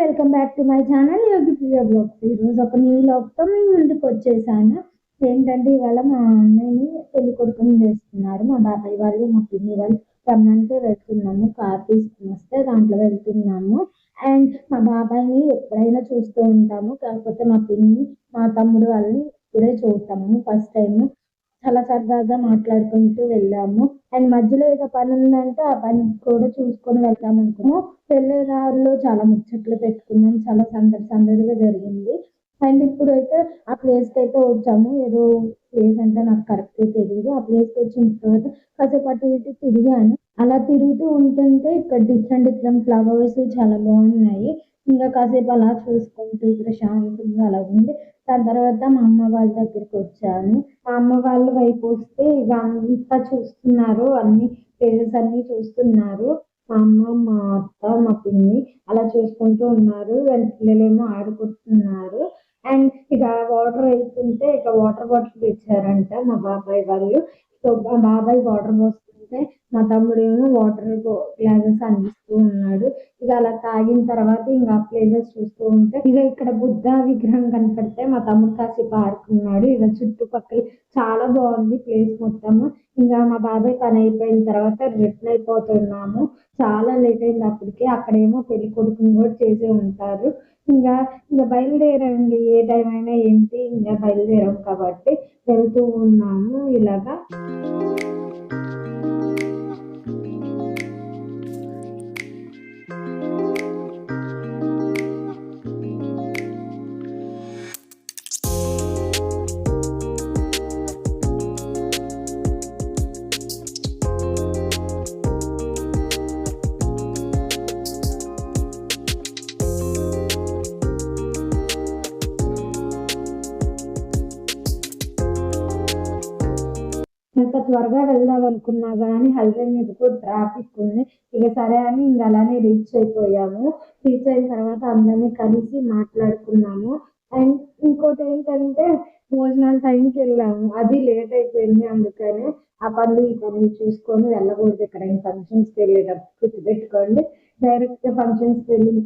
Welcome back to my channel Yogi Priya blogs. ఈరోజు ఒక new బ్లాగ్తో మేము ముందుకు వచ్చేసాను. ఏంటంటే ఇవాళ మా అన్నయ్యని పెళ్లి కొడుకుని చేస్తున్నారు. మా బాబాయ్ వాళ్ళు మా పిన్ని వాళ్ళు రమ్మంటే వెళ్తున్నాము. కార్ తీసుకుని వస్తే దాంట్లో వెళ్తున్నాము. అండ్ మా బాబాయ్ని ఎప్పుడైనా చూస్తూ ఉంటాము, కాకపోతే మా పిన్ని మా తమ్ముడు వాళ్ళని ఇప్పుడే చూస్తాము ఫస్ట్ టైం. చాలా సరదాగా మాట్లాడుకుంటూ వెళ్ళాము. అండ్ మధ్యలో ఏదో పని ఉందంటే ఆ పని కూడా చూసుకొని వెళ్దాం అనుకున్నాము. పెళ్లిదారులో చాలా ముచ్చట్లు పెట్టుకున్నాం. చాలా సందడిగా జరిగింది. అండ్ ఇప్పుడైతే ఆ ప్లేస్కి అయితే వచ్చాము. ఏదో ప్లేస్ అంటే నాకు కరెక్ట్ తెలియదు. ఆ ప్లేస్కి వచ్చిన తర్వాత కాసేపు అటు ఇటు తిరిగాను. అలా తిరుగుతూ ఉంటుంటే ఇక్కడ డిఫరెంట్ ఫ్లవర్స్ చాలా బాగున్నాయి. ఇంకా కాసేపు అలా చూసుకుంటూ ప్రశాంతంగా అలా ఉంది. దాని తర్వాత మా అమ్మ వాళ్ళ దగ్గరికి వచ్చాను. మా అమ్మ వాళ్ళ వైపు వస్తే ఇక అంతా చూస్తున్నారు, అన్ని ప్లేసెస్ అన్ని చూస్తున్నారు. మా అమ్మ, మా అత్త, మా పిన్ని అలా చూసుకుంటూ ఉన్నారు. వీళ్ళ పిల్లలేమో ఆడుకుంటున్నారు. అండ్ ఇక వాటర్ వెళ్తుంటే ఇక వాటర్ బాటిల్ తెచ్చారంట మా బాబాయ్ వాళ్ళు. సో మా బాబాయ్ వాటర్ పోస్తుంటే మా తమ్ముడేమో వాటర్ గ్లాసెస్ అందిస్తూ ఉన్నాడు. ఇక అలా తాగిన తర్వాత ఇంకా ప్లేసెస్ చూస్తూ ఉంటే ఇక ఇక్కడ బుద్ధ విగ్రహం కనపడితే మా తమ్ముడు కాసేపు ఆడుకున్నాడు. ఇక చుట్టుపక్కల చాలా బాగుంది ప్లేస్ మొత్తము. ఇంకా మా బాబాయ్ పని అయిపోయిన తర్వాత రిటర్న్ అయిపోతున్నాము. చాలా లేట్ అయింది అప్పటికే. అక్కడేమో పెళ్లి కొడుకుని కూడా చేసే ఉంటారు. ఇంకా ఇంకా బయలుదేరండి, ఏ టైం అయినా ఏంటి, ఇంకా బయలుదేరాం కాబట్టి వెళ్తూ ఉన్నాము ఇలాగా. ఎంత త్వరగా వెళ్దాం అనుకున్నా కానీ హైవే మీద కూడా ట్రాఫిక్ ఉంది. ఇక సరే అని ఇంక అలానే రీచ్ అయిపోయాము. రీచ్ అయిన తర్వాత అందరినీ కలిసి మాట్లాడుకున్నాము. అండ్ ఇంకోటి ఏంటంటే భోజనాల టైంకి వెళ్ళాము, అది లేట్ అయిపోయింది. అందుకని ఆ పనులు ఈ పనులు చూసుకొని వెళ్ళకూడదు. ఎక్కడైనా ఫంక్షన్స్కి వెళ్ళేటప్పుడు గుర్తుపెట్టుకోండి. డైరెక్ట్ గా ఫంక్షన్స్కి వెళ్ళిన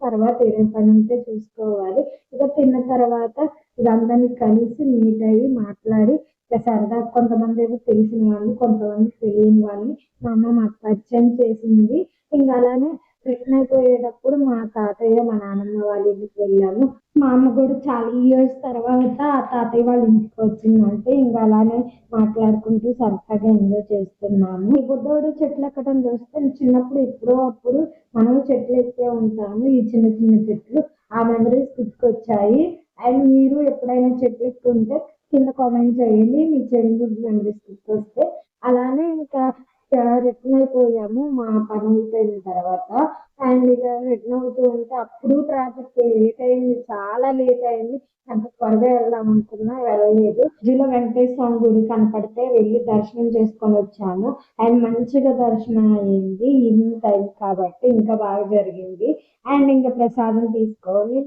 తర్వాత ఏదైనా పని ఉంటే చూసుకోవాలి. ఇక తిన్న తర్వాత ఇక అందరినీ కలిసి మీట్ అయ్యి మాట్లాడి సరదా కొంతమంది ఏమో తెలిసిన వాళ్ళు, కొంతమంది తెలియని వాళ్ళు మా అమ్మ మాకు పరిచయం చేసింది. ఇంకా అలానే రిటర్న్ అయిపోయేటప్పుడు మా తాతయ్య మా నాన్నమ్మ వాళ్ళ ఇంటికి వెళ్ళాము. మా అమ్మ కూడా చాలా ఇయర్స్ తర్వాత ఆ తాతయ్య వాళ్ళ ఇంటికి వచ్చిందంటే ఇంకా అలానే మాట్లాడుకుంటూ సరదాగా ఎంజాయ్ చేస్తున్నాము. ఈ బుడ్డోడు చెట్లు ఎక్కడం చూస్తే చిన్నప్పుడు ఎప్పుడో అప్పుడు మనం చెట్లు ఎక్కే ఉంటాము. ఈ చిన్న చిన్న చెట్లు ఆ మెమరీస్ గుర్తుకొచ్చాయి. అండ్ మీరు ఎప్పుడైనా చెట్లు ఎక్కుంటే కింద కామెంట్ చేయండి మీ చైల్డ్హుడ్ మెమరీస్ గుర్తొస్తే. అలానే ఇంకా రిటర్న్ అయిపోయాము మా పని అయిపోయిన తర్వాత. అండ్ ఇక రిటర్న్ అవుతూ ఉంటే అప్పుడు ట్రాఫిక్ లేట్ అయింది, చాలా లేట్ అయింది. అంత త్వరగా వెళ్దాం అనుకున్నా వెళ్ళలేదు. మధ్యలో వెంకటేశ్వర స్వామి గుడి కనపడితే వెళ్ళి దర్శనం చేసుకొని వచ్చాము. అండ్ మంచిగా దర్శనం అయ్యింది. ఈవినింగ్ టైం కాబట్టి ఇంకా బాగా జరిగింది. అండ్ ఇంకా ప్రసాదం తీసుకొని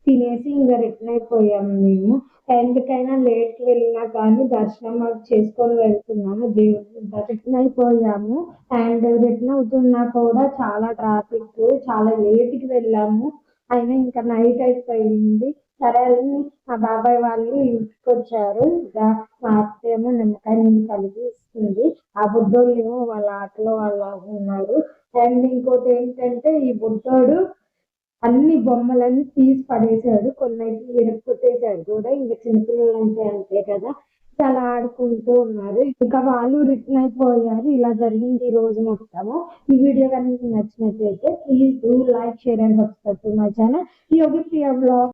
తినేసి ఇంకా రిటర్న్ అయిపోయాము మేము. ఎందుకైనా లేట్ వెళ్ళినా కానీ దర్శనం చేసుకొని వెళ్తున్నాము. దేవుడు రిటర్న్ అయిపోయాము. అండ్ రిటర్న్ అవుతున్నా కూడా చాలా ట్రాఫిక్, చాలా లేట్కి వెళ్ళాము. అయినా ఇంకా నైట్ అయిపోయింది. సరే అని మా బాబాయ్ వాళ్ళు ఇంటికి వచ్చారు. మా అత్త ఏమో నిమ్మకాయ నీళ్ళు కలిగి ఇస్తుంది. ఆ బుడ్డోళ్ళు ఏమో వాళ్ళ ఆటలో వాళ్ళ ఉన్నారు. అండ్ ఇంకోటి ఏంటంటే ఈ బుడ్డోడు అన్ని బొమ్మలన్నీ తీసి పడేశాడు, కొన్ని అయితే ఎరగొట్టేశాడు కూడా. ఇంకా చిన్నపిల్లలు అంటే అంతే కదా, చాలా ఆడుకుంటూ ఉన్నారు. ఇంకా వాళ్ళు రిటర్న్ అయిపోయారు. ఇలా జరిగింది ఈ రోజు మొత్తము. ఈ వీడియో కనుక నచ్చినట్లయితే please do like, share and subscribe to my channel Yogi Priya blog.